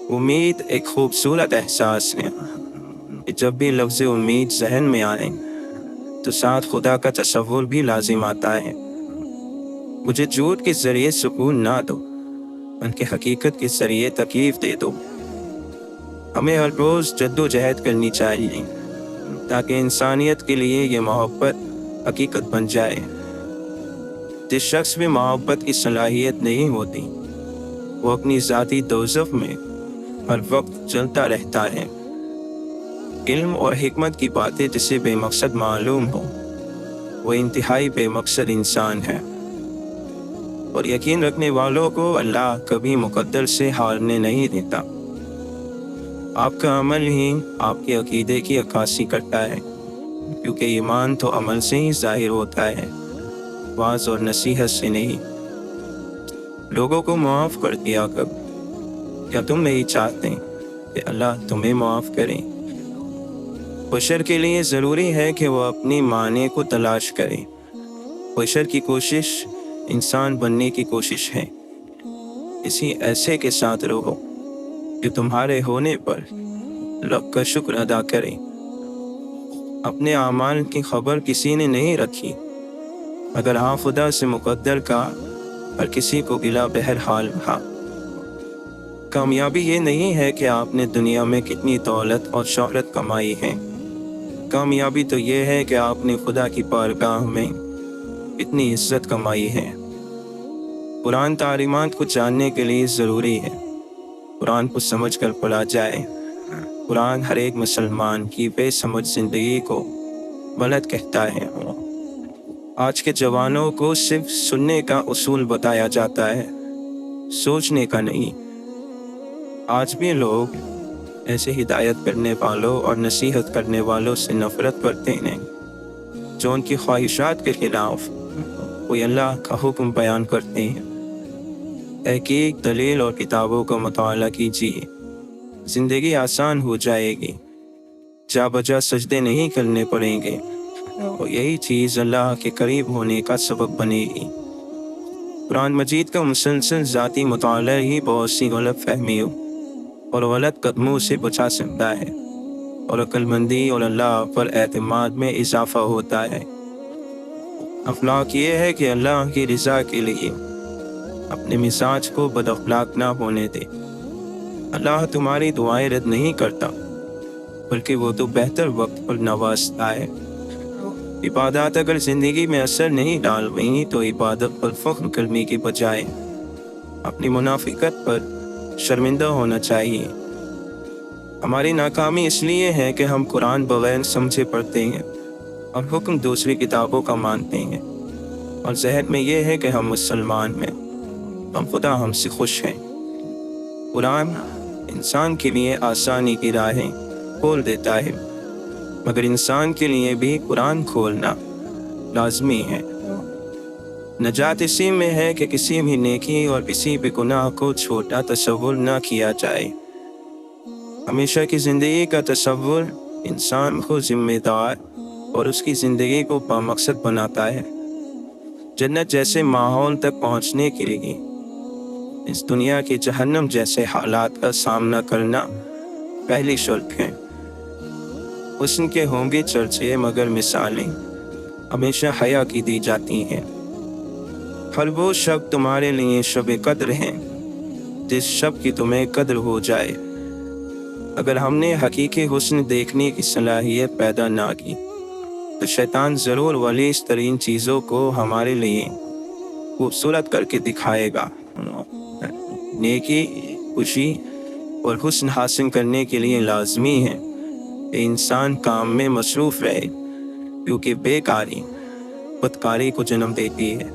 امید ایک خوبصورت احساس ہے کہ جب بھی لفظ امید ذہن میں آئے تو ساتھ خدا کا تصور بھی لازم آتا ہے۔ مجھے جھوٹ کے ذریعے سکون نہ دو، بلکہ حقیقت کے ذریعے تکلیف دے دو۔ ہمیں ہر روز جد و جہد کرنی چاہیے تاکہ انسانیت کے لیے یہ محبت حقیقت بن جائے۔ جس شخص میں محبت کی صلاحیت نہیں ہوتی وہ اپنی ذاتی دوزخ میں ہر وقت چلتا رہتا ہے۔ علم اور حکمت کی باتیں جسے بے مقصد معلوم ہو وہ انتہائی بے مقصد انسان ہے، اور یقین رکھنے والوں کو اللہ کبھی مقدر سے ہارنے نہیں دیتا۔ آپ کا عمل ہی آپ کے عقیدے کی عکاسی کرتا ہے، کیونکہ ایمان تو عمل سے ہی ظاہر ہوتا ہے، واعظ اور نصیحت سے نہیں۔ لوگوں کو معاف کر دیا کر، کیا تم نہیں چاہتے کہ اللہ تمہیں معاف کرے؟ بشر کے لیے ضروری ہے کہ وہ اپنی معنی کو تلاش کرے۔ بشر کی کوشش انسان بننے کی کوشش ہے۔ کسی ایسے کے ساتھ رہو جو تمہارے ہونے پر رب کا شکر ادا کرے۔ اپنے اعمال کی خبر کسی نے نہیں رکھی، اگر ہاں خدا سے مقدر کا ہر کسی کو گلا بہرحال رہا۔ کامیابی یہ نہیں ہے کہ آپ نے دنیا میں کتنی دولت اور شہرت کمائی ہے، کامیابی تو یہ ہے کہ آپ نے خدا کی بارگاہ میں اتنی عزت کمائی ہے۔ قرآن تعلیمات کو جاننے کے لیے ضروری ہے، قرآن کو سمجھ کر پڑھا جائے۔ قرآن ہر ایک مسلمان کی بے سمجھ زندگی کو غلط کہتا ہے۔ آج کے جوانوں کو صرف سننے کا اصول بتایا جاتا ہے، سوچنے کا نہیں۔ آج بھی لوگ ایسے ہدایت کرنے والوں اور نصیحت کرنے والوں سے نفرت کرتے ہیں جو ان کی خواہشات کے خلاف کوئی اللہ کا حکم بیان کرتے ہیں۔ تحقیق، دلیل اور کتابوں کا مطالعہ کیجیے، زندگی آسان ہو جائے گی، جا بجا سجدے نہیں کرنے پڑیں گے، اور یہی چیز اللہ کے قریب ہونے کا سبب بنے گی۔ قرآن مجید کا مسلسل ذاتی مطالعہ ہی بہت سی غلط فہمیوں اور غلط قدموں سے بچا سکتا ہے، اور عقل مندی اور اللہ پر اعتماد میں اضافہ ہوتا ہے۔ اخلاق یہ ہے کہ اللہ کی رضا کے لیے اپنے مزاج کو بد اخلاق نہ ہونے دے۔ اللہ تمہاری دعائیں رد نہیں کرتا، بلکہ وہ تو بہتر وقت پر نوازتا ہے۔ عبادات اگر زندگی میں اثر نہیں ڈال رہی تو عبادت پر فخر کرنے کی بجائے اپنی منافقت پر شرمندہ ہونا چاہیے۔ ہماری ناکامی اس لیے ہے کہ ہم قرآن بغیر سمجھے پڑھتے ہیں اور حکم دوسری کتابوں کا مانتے ہیں، اور ذہن میں یہ ہے کہ ہم مسلمان ہیں، ہم خدا ہم سے خوش ہیں۔ قرآن انسان کے لیے آسانی کی راہیں کھول دیتا ہے، مگر انسان کے لیے بھی قرآن کھولنا لازمی ہے۔ نجات اسی میں ہے کہ کسی بھی نیکی اور کسی بھی گناہ کو چھوٹا تصور نہ کیا جائے۔ ہمیشہ کی زندگی کا تصور انسان کو ذمہ دار اور اس کی زندگی کو بامقصد بناتا ہے۔ جنت جیسے ماحول تک پہنچنے کے لیے اس دنیا کے جہنم جیسے حالات کا سامنا کرنا پہلی شرط ہے۔ حسن کے ہوں گے چرچے مگر مثالیں ہمیشہ حیا کی دی جاتی ہیں۔ ہر وہ شب تمہارے لیے شب قدر ہیں جس شب کی تمہیں قدر ہو جائے۔ اگر ہم نے حقیقی حسن دیکھنے کی صلاحیت پیدا نہ کی تو شیطان ضرور ولیز ترین چیزوں کو ہمارے لیے خوبصورت کر کے دکھائے گا۔ نیکی، خوشی اور حسن حاصل کرنے کے لیے لازمی ہے کہ انسان کام میں مصروف رہے، کیونکہ بیکاری بدکاری کو جنم دیتی ہے۔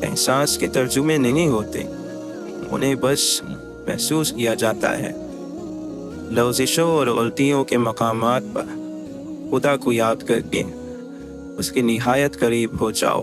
احساس کے ترجمے نہیں ہوتے، انہیں بس محسوس کیا جاتا ہے۔ لغزشوں اور غلطیوں کے مقامات پر خدا کو یاد کر کے اس کے نہایت قریب ہو جاؤ۔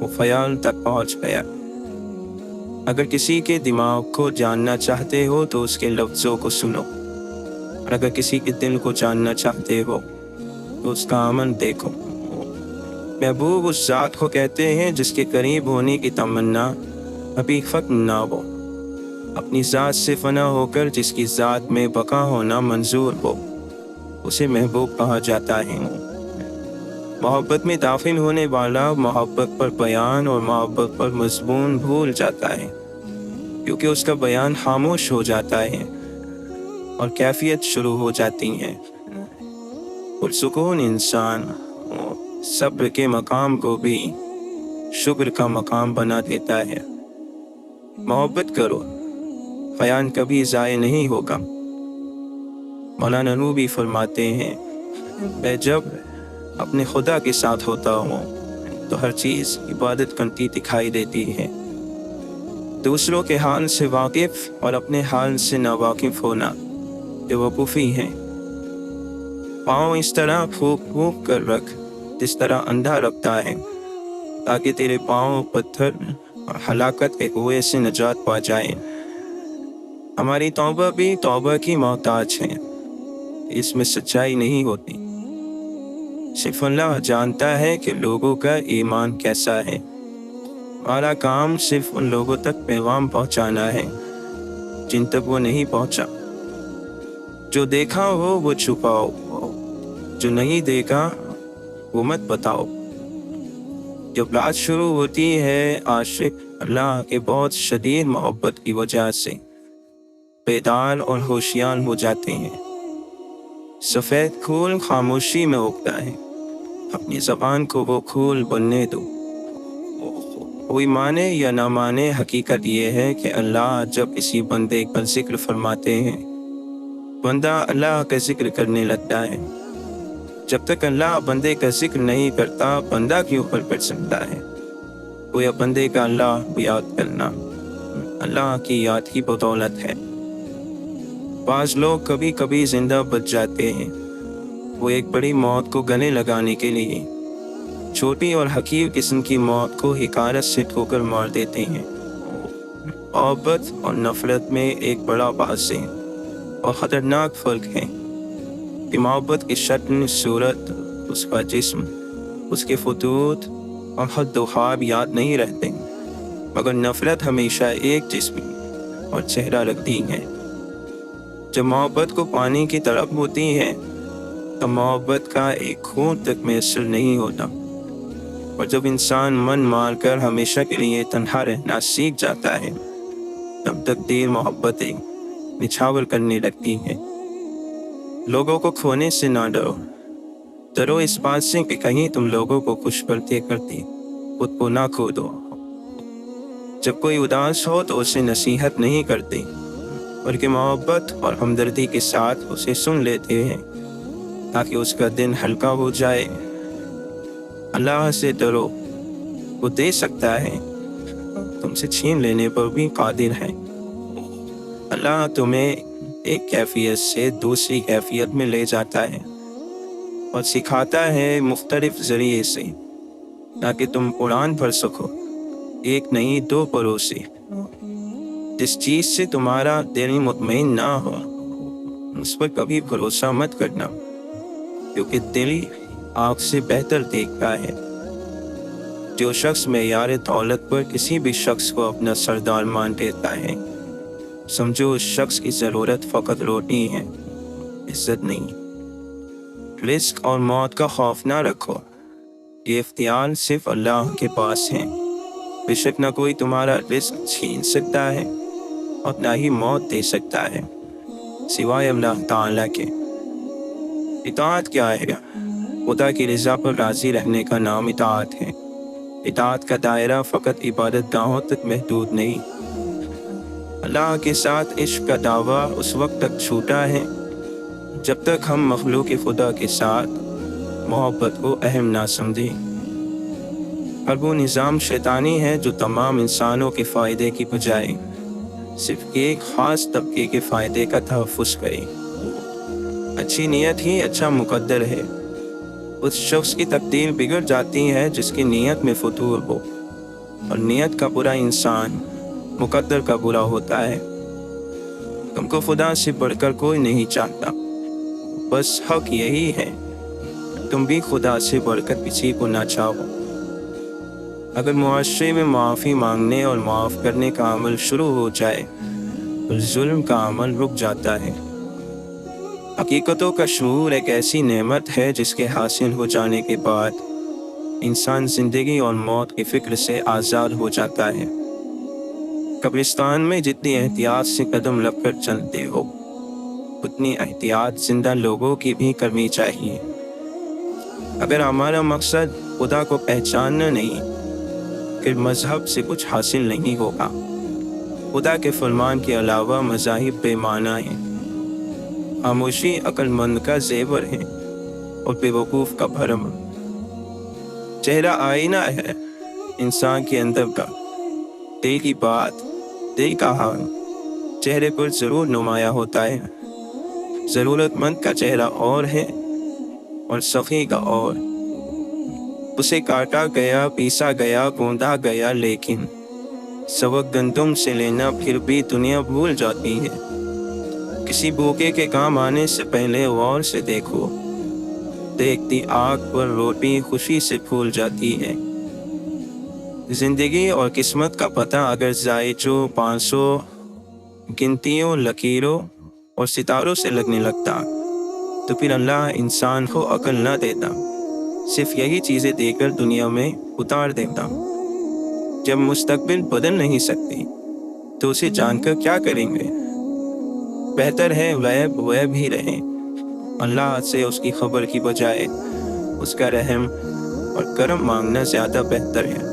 وہ خیال تک پہنچ گیا۔ اگر کسی کے دماغ کو جاننا چاہتے ہو تو اس کے لفظوں کو سنو، اور اگر کسی کے دل کو جاننا چاہتے ہو تو اس کا عمل دیکھو۔ محبوب اس ذات کو کہتے ہیں جس کے قریب ہونے کی تمنا ابھی ختم نہ ہو، اپنی ذات سے فنا ہو کر جس کی ذات میں بقا ہونا منظور ہو، اسے محبوب کہا جاتا ہے۔ محبت میں داخل ہونے والا محبت پر بیان اور محبت پر مضمون بھول جاتا ہے، کیونکہ اس کا بیان خاموش ہو جاتا ہے اور کیفیت شروع ہو جاتی ہے۔ پرسکون انسان صبر کے مقام کو بھی شکر کا مقام بنا دیتا ہے۔ محبت کرو، بیان کبھی ضائع نہیں ہوگا۔ مولانا رومی فرماتے ہیں، میں جب اپنے خدا کے ساتھ ہوتا ہوں تو ہر چیز عبادت کرتی دکھائی دیتی ہے۔ دوسروں کے حال سے واقف اور اپنے حال سے ناواقف ہونا بے وقوفی ہے۔ پاؤں اس طرح پھونک پھونک کر رکھ جس طرح اندھا رکھتا ہے، تاکہ تیرے پاؤں پتھر اور ہلاکت کے کنویں سے نجات پا جائے۔ ہماری توبہ بھی توبہ کی محتاج ہے، اس میں سچائی نہیں ہوتی۔ صرف اللہ جانتا ہے کہ لوگوں کا ایمان کیسا ہے۔ ہمارا کام صرف ان لوگوں تک پیغام پہنچانا ہے جن تک وہ نہیں پہنچا۔ جو دیکھا ہو وہ چھپاؤ، جو نہیں دیکھا وہ مت بتاؤ۔ جب رات شروع ہوتی ہے عاشق اللہ کے بہت شدید محبت کی وجہ سے بیدار اور ہوشیار ہو جاتے ہیں۔ سفید پھول خاموشی میں اگتا ہے، اپنی زبان کو وہ پھول بننے دو۔ کوئی مانے یا نہ مانے، حقیقت یہ ہے کہ اللہ جب کسی بندے کا ذکر فرماتے ہیں، بندہ اللہ کا ذکر کرنے لگتا ہے۔ جب تک اللہ بندے کا ذکر نہیں کرتا، بندہ کیوں پر کر سکتا ہے؟ کوئی بندے کا اللہ کو یاد کرنا اللہ کی یاد کی بدولت ہے۔ بعض لوگ کبھی کبھی زندہ بچ جاتے ہیں، وہ ایک بڑی موت کو گلے لگانے کے لیے چھوٹی اور حقیر قسم کی موت کو حقارت سے ٹھوکر مار دیتے ہیں۔ محبت اور نفرت میں ایک بڑا واضح اور خطرناک فرق ہے کہ محبت کی شکل، صورت، اس کا جسم، اس کے خطوط اور حد و خواب یاد نہیں رہتے، مگر نفرت ہمیشہ ایک جسم اور چہرہ رکھتی ہے۔ جب محبت کو پانی کی طلب ہوتی ہے تو محبت کا ایک خون تک میسر نہیں ہوتا، اور جب انسان من مار کر ہمیشہ کے لیے تنہا رہنا سیکھ جاتا ہے تب تک دیر محبتیں نچھاور کرنے لگتی ہیں۔ لوگوں کو کھونے سے نہ ڈرو، ڈرو اس بات سے کہ کہیں تم لوگوں کو خوش کرتے کرتے خود کو نہ کھو دو۔ جب کوئی اداس ہو تو اسے نصیحت نہیں کرتے، بلکہ محبت اور ہمدردی کے ساتھ اسے سن لیتے ہیں تاکہ اس کا دن ہلکا ہو جائے۔ اللہ سے ڈرو، وہ دے سکتا ہے، تم سے چھین لینے پر بھی قادر ہے۔ اللہ تمہیں ایک کیفیت سے دوسری کیفیت میں لے جاتا ہے اور سکھاتا ہے مختلف ذریعے سے، تاکہ تم قرآن پڑھ سکو، ایک نہیں دو پڑھو سے۔ جس چیز سے تمہارا دل مطمئن نہ ہو اس پر کبھی بھروسہ مت کرنا، کیونکہ دل آنکھ سے بہتر دیکھتا ہے۔ جو شخص معیار دولت پر کسی بھی شخص کو اپنا سردار مان لیتا ہے، سمجھو اس شخص کی ضرورت فقط روٹی ہے، عزت نہیں۔ رزق اور موت کا خوف نہ رکھو، یہ اختیار صرف اللہ کے پاس ہے۔ بے شک نہ کوئی تمہارا رزق چھین سکتا ہے اور نہ ہی موت دے سکتا ہے سوائے اللہ تعالیٰ کے۔ اطاعت کیا ہے؟ خدا کی رضا پر راضی رہنے کا نام اطاعت ہے۔ اطاعت کا دائرہ فقط عبادت گاہوں تک محدود نہیں۔ اللہ کے ساتھ عشق کا دعویٰ اس وقت تک چھوٹا ہے جب تک ہم مخلوق خدا کے ساتھ محبت کو اہم نہ سمجھیں۔ ہر وہ نظام شیطانی ہے جو تمام انسانوں کے فائدے کی بجائے صرف ایک خاص طبقے کے فائدے کا تحفظ کرے۔ اچھی نیت ہی اچھا مقدر ہے۔ اس شخص کی تقدیر بگڑ جاتی ہے جس کی نیت میں فتور ہو، اور نیت کا برا انسان مقدر کا برا ہوتا ہے۔ تم کو خدا سے بڑھ کر کوئی نہیں چاہتا، بس حق یہی ہے تم بھی خدا سے بڑھ کر کسی کو نہ چاہو۔ اگر معاشرے میں معافی مانگنے اور معاف کرنے کا عمل شروع ہو جائے تو ظلم کا عمل رک جاتا ہے۔ حقیقتوں کا شعور ایک ایسی نعمت ہے جس کے حاصل ہو جانے کے بعد انسان زندگی اور موت کی فکر سے آزاد ہو جاتا ہے۔ قبرستان میں جتنی احتیاط سے قدم رکھ کر چلتے ہو اتنی احتیاط زندہ لوگوں کی بھی کرنی چاہیے۔ اگر ہمارا مقصد خدا کو پہچاننا نہیں پھر مذہب سے کچھ حاصل نہیں ہوگا۔ خدا کے فرمان کے علاوہ مذاہب بے معنی ہیں۔ خاموشی عقل مند کا زیور ہے اور بے وقوف کا بھرم۔ چہرہ آئینہ ہے انسان کے اندر کا، دل کی بات، دل کا حال چہرے پر ضرور نمایاں ہوتا ہے۔ ضرورت مند کا چہرہ اور ہے اور سخی کا اور۔ اسے کاٹا گیا، پیسا گیا، گوندا گیا، لیکن سبق گندم سے لینا پھر بھی دنیا بھول جاتی ہے۔ کسی بھوکے کے کام آنے سے پہلے غور سے دیکھو، دیکھتی آگ پر روٹی خوشی سے پھول جاتی ہے۔ زندگی اور قسمت کا پتہ اگر زائچوں، 500 گنتیوں، لکیروں اور ستاروں سے لگنے لگتا تو پھر اللہ انسان کو عقل نہ دیتا، صرف یہی چیزیں دے کر دنیا میں اتار دیتا۔ جب مستقبل بدل نہیں سکتی تو اسے جان کر کیا کریں گے؟ بہتر ہے غیب غیب ہی رہے۔ اللہ سے اس کی خبر کی بجائے اس کا رحم اور کرم مانگنا زیادہ بہتر ہے۔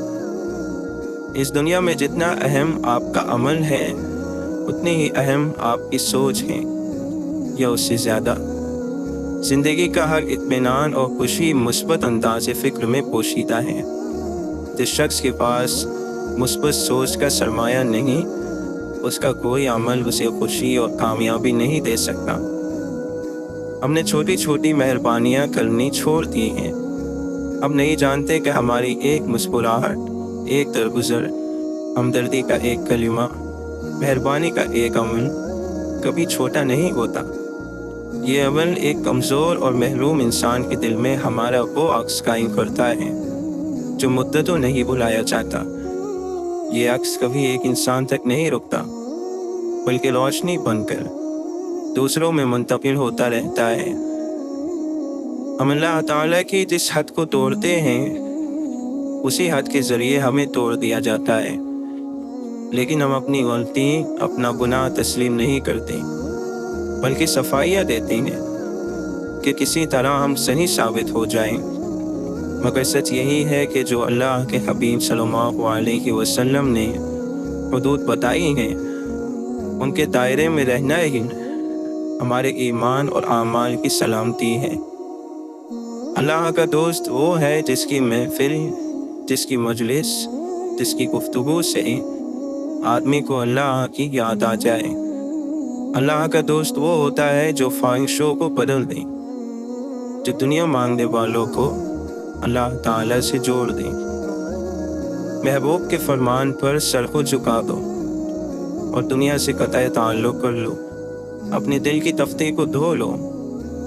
اس دنیا میں جتنا اہم آپ کا عمل ہے اتنی ہی اہم آپ کی سوچ ہے یا اس سے زیادہ۔ زندگی کا ہر اطمینان اور خوشی مثبت انداز فکر میں پوشیدہ ہے۔ جس شخص کے پاس مثبت سوچ کا سرمایہ نہیں اس کا کوئی عمل اسے خوشی اور کامیابی نہیں دے سکتا۔ ہم نے چھوٹی چھوٹی مہربانیاں کرنی چھوڑ دی ہیں۔ ہم نہیں جانتے کہ ہماری ایک مسکراہٹ، ایک درگزر، ہمدردی کا ایک کلمہ، مہربانی کا ایک عمل کبھی چھوٹا نہیں ہوتا۔ یہ عمل ایک کمزور اور محروم انسان کے دل میں ہمارا وہ عکس قائم کرتا ہے جو مدتوں نہیں بلایا جاتا۔ یہ عکس کبھی ایک انسان تک نہیں رکتا بلکہ روشنی بن کر دوسروں میں منتقل ہوتا رہتا ہے۔ ہم اللہ تعالیٰ کی جس حد کو توڑتے ہیں اسی حد کے ذریعے ہمیں توڑ دیا جاتا ہے، لیکن ہم اپنی غلطی، اپنا گناہ تسلیم نہیں کرتے بلکہ صفائیاں دیتے ہیں کہ کسی طرح ہم صحیح ثابت ہو جائیں۔ مگر سچ یہی ہے کہ جو اللہ کے حبیب صلی اللہ علیہ وسلم نے حدود بتائی ہیں ان کے دائرے میں رہنا ہی ہمارے ایمان اور اعمال کی سلامتی ہے۔ اللہ کا دوست وہ ہے جس کی محفل، جس کی مجلس، جس کی گفتگو سے آدمی کو اللہ کی یاد آ جائے۔ اللہ کا دوست وہ ہوتا ہے جو خواہشوں کو بدل دے، جو دنیا مانگنے والوں کو اللہ تعالیٰ سے جوڑ دے۔ محبوب کے فرمان پر سر کو جھکا دو اور دنیا سے قطع تعلق کر لو۔ اپنے دل کی تفتے کو دھو لو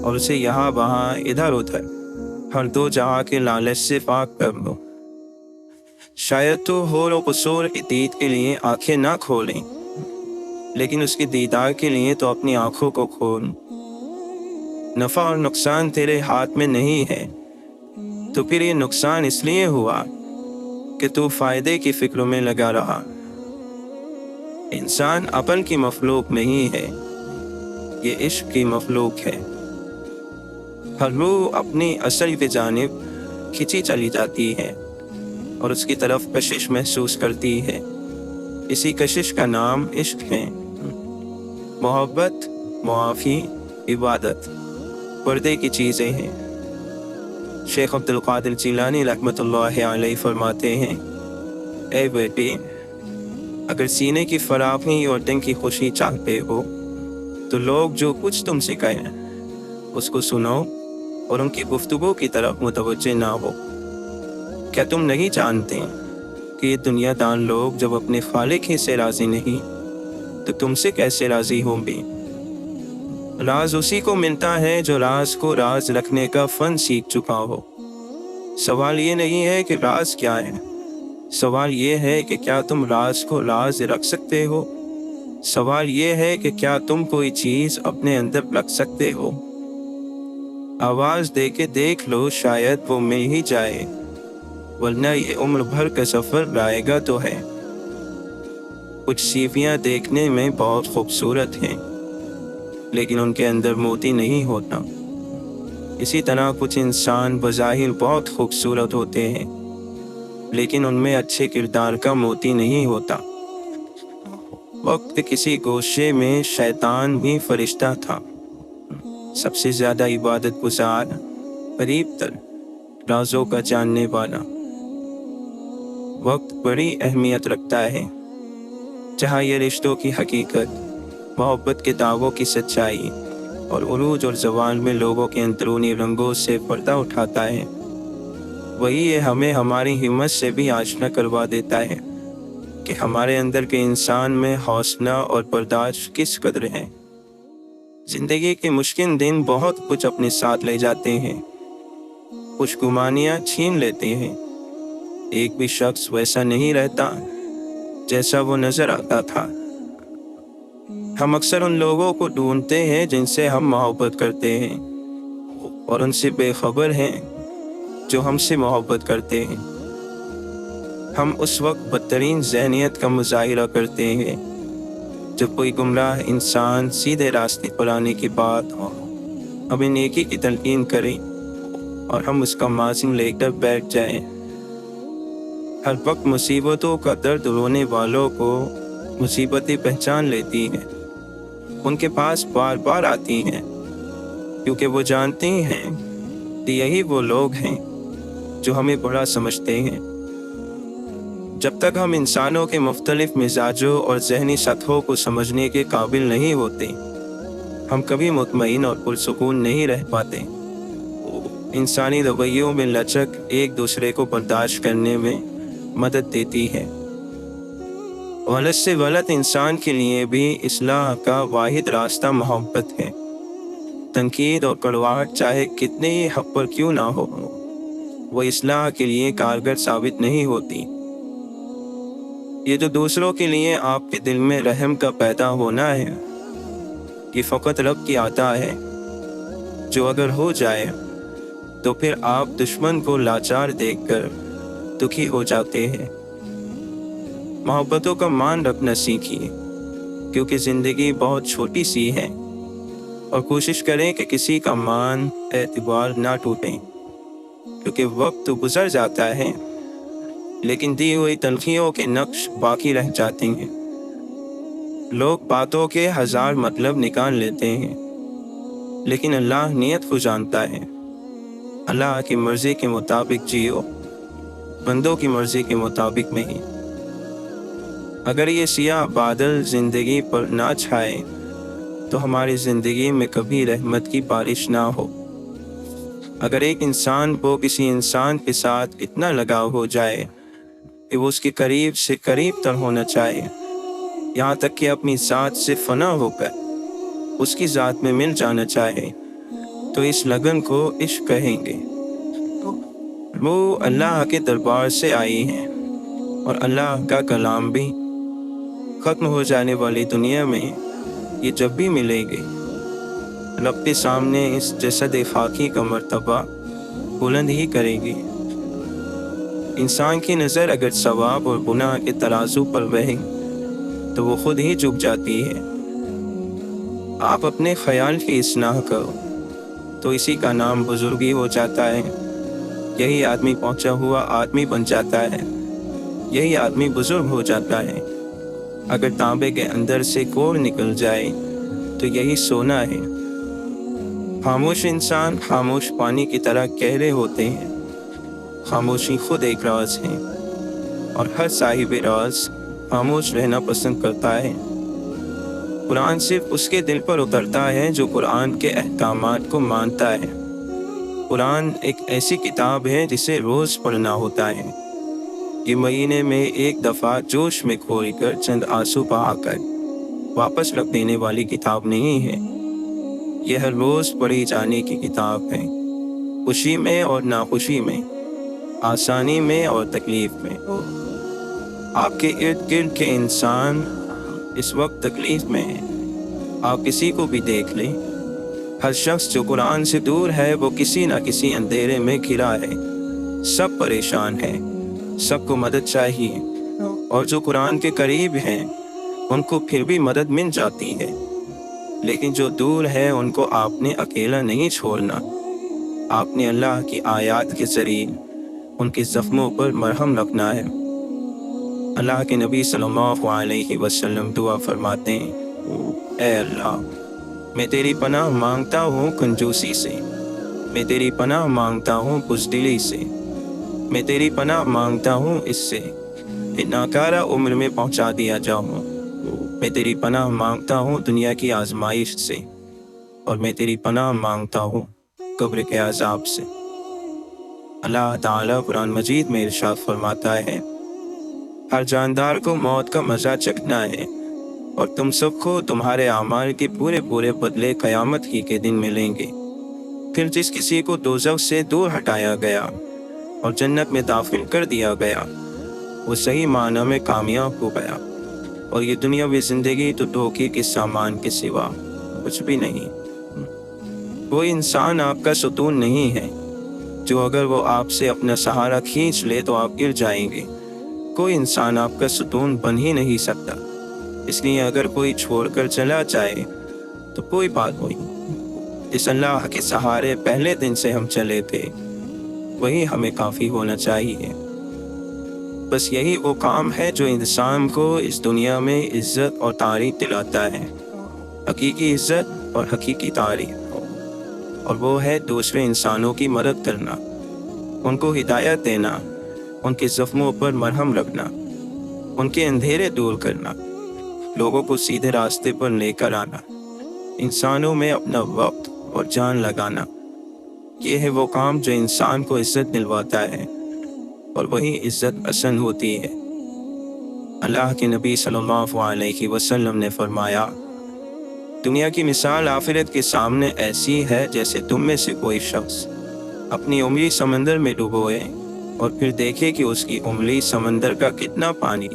اور اسے یہاں وہاں ادھر ادھر ہر دو جہاں کے لالچ سے پاک کر لو۔ شاید تو حور و قصور کی دید کے لیے آنکھیں نہ کھولیں، لیکن اس کے دیدار کے لیے تو اپنی آنکھوں کو کھول۔ نفع اور نقصان تیرے ہاتھ میں نہیں ہے تو پھر یہ نقصان اس لیے ہوا کہ تو فائدے کی فکروں میں لگا رہا۔ انسان عقل کی مخلوق نہیں ہے، یہ عشق کی مخلوق ہے۔ ہر روح اپنی اصل کی جانب کھینچی چلی جاتی ہے اور اس کی طرف کشش محسوس کرتی ہے۔ اسی کشش کا نام عشق ہے۔ محبت، معافی، عبادت پردے کی چیزیں ہیں۔ شیخ عبد القادر جیلانی رحمۃ اللہ علیہ فرماتے ہیں، اے بیٹی، اگر سینے کی فراخی اور دل کی خوشی چاہتے ہو تو لوگ جو کچھ تم سے کہیں اس کو سنو اور ان کی گفتگو کی طرف متوجہ نہ ہو۔ کیا تم نہیں جانتے کہ دنیا دان لوگ جب اپنے خالق ہی سے راضی نہیں تو تم سے کیسے راضی ہوں گے؟ راز اسی کو ملتا ہے جو راز کو راز رکھنے کا فن سیکھ چکا ہو۔ سوال یہ نہیں ہے کہ راز کیا ہے، سوال یہ ہے کہ کیا تم راز کو راز رکھ سکتے ہو؟ سوال یہ ہے کہ کیا تم کوئی چیز اپنے اندر رکھ سکتے ہو؟ آواز دے کے دیکھ لو، شاید وہ مل ہی جائے، ورنہ یہ عمر بھر کا سفر رائے گا تو ہے۔ کچھ سیویاں دیکھنے میں بہت خوبصورت ہیں لیکن ان کے اندر موتی نہیں ہوتا۔ اسی طرح کچھ انسان بظاہر بہت خوبصورت ہوتے ہیں لیکن ان میں اچھے کردار کا موتی نہیں ہوتا۔ وقت کسی گوشے میں شیطان بھی فرشتہ تھا، سب سے زیادہ عبادت گزار، قریب تر، رازوں کا جاننے والا۔ وقت بڑی اہمیت رکھتا ہے، جہاں یہ رشتوں کی حقیقت، محبت کے دعووں کی سچائی اور عروج اور زوال میں لوگوں کے اندرونی رنگوں سے پردہ اٹھاتا ہے، وہی یہ ہمیں ہماری ہمت سے بھی آشنا کروا دیتا ہے کہ ہمارے اندر کے انسان میں حوصلہ اور برداشت کس قدر ہے۔ زندگی کے مشکل دن بہت کچھ اپنے ساتھ لے جاتے ہیں، کچھ گمانیاں چھین لیتے ہیں۔ ایک بھی شخص ویسا نہیں رہتا جیسا وہ نظر آتا تھا۔ ہم اکثر ان لوگوں کو ڈھونڈتے ہیں جن سے ہم محبت کرتے ہیں اور ان سے بے خبر ہیں جو ہم سے محبت کرتے ہیں۔ ہم اس وقت بدترین ذہنیت کا مظاہرہ کرتے ہیں جب کوئی گمراہ انسان سیدھے راستے پر آنے کی بات ہو، ہمیں نیکی کی تلقین کرے اور ہم اس کا مازن لے کر بیٹھ جائیں۔ ہر وقت مصیبتوں کا درد رونے والوں کو مصیبتیں پہچان لیتی ہیں، ان کے پاس بار بار آتی ہیں کیونکہ وہ جانتے ہیں کہ یہی وہ لوگ ہیں جو ہمیں بڑا سمجھتے ہیں۔ جب تک ہم انسانوں کے مختلف مزاجوں اور ذہنی سطحوں کو سمجھنے کے قابل نہیں ہوتے، ہم کبھی مطمئن اور پرسکون نہیں رہ پاتے۔ انسانی رویوں میں لچک ایک دوسرے کو برداشت کرنے میں مدد دیتی ہے۔ غلط سے غلط انسان کے لیے بھی اصلاح کا واحد راستہ محبت ہے۔ تنقید اور کڑواہٹ چاہے کتنے ہی حق پر کیوں نہ ہو، وہ اصلاح کے لیے کارگر ثابت نہیں ہوتی۔ یہ جو دوسروں کے لیے آپ کے دل میں رحم کا پیدا ہونا ہے، یہ فقط رب کی عطا ہے، جو اگر ہو جائے تو پھر آپ دشمن کو لاچار دیکھ کر دکھی ہو جاتے ہیں۔ محبتوں کا مان رکھنا سیکھیے، کیونکہ زندگی بہت چھوٹی سی ہے، اور کوشش کریں کہ کسی کا مان اعتبار نہ ٹوٹے، کیونکہ وقت تو گزر جاتا ہے لیکن دی ہوئی تلخیوں کے نقش باقی رہ جاتے ہیں۔ لوگ باتوں کے ہزار مطلب نکال لیتے ہیں لیکن اللہ نیت کو جانتا ہے۔ اللہ کی مرضی کے مطابق جیو، بندوں کی مرضی کے مطابق نہیں۔ اگر یہ سیاہ بادل زندگی پر نہ چھائے تو ہماری زندگی میں کبھی رحمت کی بارش نہ ہو۔ اگر ایک انسان کو کسی انسان کے ساتھ اتنا لگاؤ ہو جائے کہ وہ اس کے قریب سے قریب تر ہونا چاہے، یہاں تک کہ اپنی ذات سے فنا ہو کر اس کی ذات میں مل جانا چاہے، تو اس لگن کو عشق کہیں گے۔ وہ اللہ کے دربار سے آئی ہیں اور اللہ کا کلام بھی۔ ختم ہو جانے والی دنیا میں یہ جب بھی ملے گی، رب کے سامنے اس جسد خاکی کا مرتبہ بلند ہی کرے گی۔ انسان کی نظر اگر ثواب اور گناہ کے ترازو پر رہے تو وہ خود ہی جھک جاتی ہے۔ آپ اپنے خیال کی اصلاح کرو تو اسی کا نام بزرگی ہو جاتا ہے۔ یہی آدمی پہنچا ہوا آدمی بن جاتا ہے، یہی آدمی بزرگ ہو جاتا ہے۔ اگر تانبے کے اندر سے کوڑ نکل جائے تو یہی سونا ہے۔ خاموش انسان خاموش پانی کی طرح گہرے ہوتے ہیں۔ خاموشی خود ایک راز ہے اور ہر صاحب راز خاموش رہنا پسند کرتا ہے۔ قرآن صرف اس کے دل پر اترتا ہے جو قرآن کے احکامات کو مانتا ہے۔ قرآن ایک ایسی کتاب ہے جسے روز پڑھنا ہوتا ہے، یہ مہینے میں ایک دفعہ جوش میں کھول کر چند آنسو بہا کر واپس رکھ دینے والی کتاب نہیں ہے۔ یہ ہر روز پڑھی جانے کی کتاب ہے، خوشی میں اور ناخوشی میں، آسانی میں اور تکلیف میں۔ آپ کے ارد گرد کے انسان اس وقت تکلیف میں ہیں۔ آپ کسی کو بھی دیکھ لیں، ہر شخص جو قرآن سے دور ہے وہ کسی نہ کسی اندھیرے میں گھرا ہے۔ سب پریشان ہیں، سب کو مدد چاہیے، اور جو قرآن کے قریب ہیں ان کو پھر بھی مدد مل جاتی ہے، لیکن جو دور ہے ان کو آپ نے اکیلا نہیں چھوڑنا۔ آپ نے اللہ کی آیات کے ذریعے ان کے زخموں پر مرہم رکھنا ہے۔ اللہ کے نبی صلی اللہ علیہ وسلم دعا فرماتے ہیں، اے اللہ، میں تیری پناہ مانگتا ہوں کنجوسی سے، میں تیری پناہ مانگتا ہوں بزدلی سے، میں تیری پناہ مانگتا ہوں اس سے کہ ناکارہ عمر میں پہنچا دیا جاؤں، میں تیری پناہ مانگتا ہوں دنیا کی آزمائش سے، اور میں تیری پناہ مانگتا ہوں قبر کے عذاب سے۔ اللہ تعالیٰ قرآن مجید میں ارشاد فرماتا ہے، ہر جاندار کو موت کا مزہ چکھنا ہے، اور تم سب کو تمہارے اعمال کے پورے پورے بدلے قیامت ہی کے دن ملیں گے۔ پھر جس کسی کو دوزخ سے دور ہٹایا گیا اور جنت میں داخل کر دیا گیا، وہ صحیح معنی میں کامیاب ہو گیا، اور یہ دنیاوی زندگی تو دھوکے کے سامان کے سوا کچھ بھی نہیں۔ کوئی انسان آپ کا ستون نہیں ہے جو اگر وہ آپ سے اپنا سہارا کھینچ لے تو آپ گر جائیں گے۔ کوئی انسان آپ کا ستون بن ہی نہیں سکتا، اس لیے اگر کوئی چھوڑ کر چلا جائے تو کوئی بات نہیں۔ اس اللہ کے سہارے پہلے دن سے ہم چلے تھے، وہی ہمیں کافی ہونا چاہیے۔ بس یہی وہ کام ہے جو انسان کو اس دنیا میں عزت اور تعریف دلاتا ہے، حقیقی عزت اور حقیقی تعریف، اور وہ ہے دوسرے انسانوں کی مدد کرنا، ان کو ہدایت دینا، ان کے زخموں پر مرہم رکھنا، ان کے اندھیرے دور کرنا، لوگوں کو سیدھے راستے پر لے کر آنا، انسانوں میں اپنا وقت اور جان لگانا۔ یہ ہے وہ کام جو انسان کو عزت دلواتا ہے، اور وہی عزت پسند ہوتی ہے۔ اللہ کے نبی صلی اللہ علیہ وسلم نے فرمایا، دنیا کی مثال آخرت کے سامنے ایسی ہے جیسے تم میں سے کوئی شخص اپنی انگلی سمندر میں ڈبوئے اور پھر دیکھے کہ اس کی انگلی سمندر کا کتنا پانی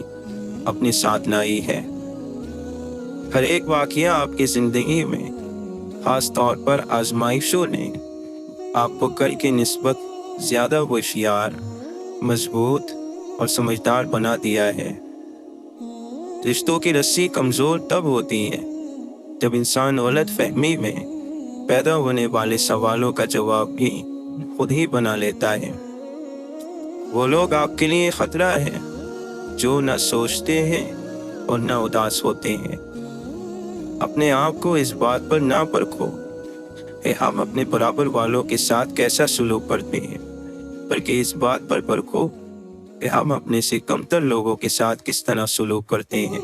اپنے ساتھ لائی ہے۔ ہر ایک واقعہ آپ کی زندگی میں، خاص طور پر آزمائشوں نے، آپ کو کل کی نسبت زیادہ ہوشیار، مضبوط اور سمجھدار بنا دیا ہے۔ رشتوں کی رسی کمزور تب ہوتی ہے جب انسان غلط فہمی میں پیدا ہونے والے سوالوں کا جواب بھی خود ہی بنا لیتا ہے۔ وہ لوگ آپ کے لیے خطرہ ہیں جو نہ سوچتے ہیں اور نہ اداس ہوتے ہیں۔ اپنے آپ کو اس بات پر نہ پرکھو کہ ہم اپنے برابر والوں کے ساتھ کیسا سلوک کرتے ہیں، بلکہ اس بات پر پرکھو کہ ہم اپنے سے کمتر لوگوں کے ساتھ کس طرح سلوک کرتے ہیں۔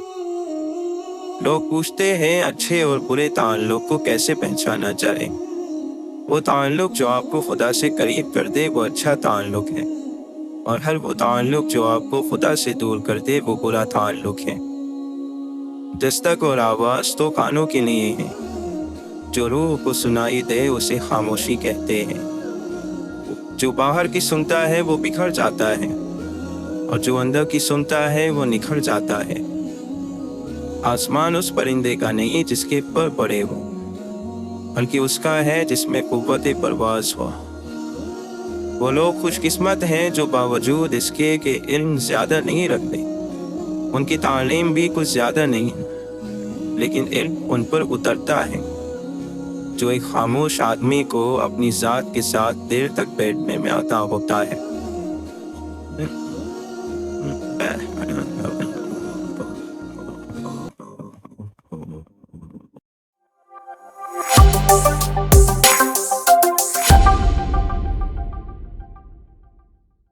لوگ پوچھتے ہیں اچھے اور برے تعلق کو کیسے پہچانا جائے۔ وہ تعلق جو آپ کو خدا سے قریب کر دے وہ اچھا تعلق ہے، اور ہر وہ تعلق جو آپ کو خدا سے دور کر دے وہ برا تعلق ہے۔ دستک اور آواز تو کانوں کے لیے ہیں، جو روح کو سنائی دے اسے خاموشی کہتے ہیں۔ جو باہر کی سنتا ہے وہ بکھر جاتا ہے، اور جو اندر کی سنتا ہے وہ نکھر جاتا ہے۔ آسمان اس پرندے کا نہیں جس کے پر پڑے ہو، بلکہ اس کا ہے جس میں قوت پرواز ہو۔ وہ لوگ خوش قسمت ہیں جو باوجود اس کے کہ علم زیادہ نہیں رکھتے، ان کی تعلیم بھی کچھ زیادہ نہیں، لیکن علم ان پر اترتا ہے۔ جو ایک خاموش آدمی کو اپنی ذات کے ساتھ دیر تک بیٹھنے میں عطا ہوتا ہے۔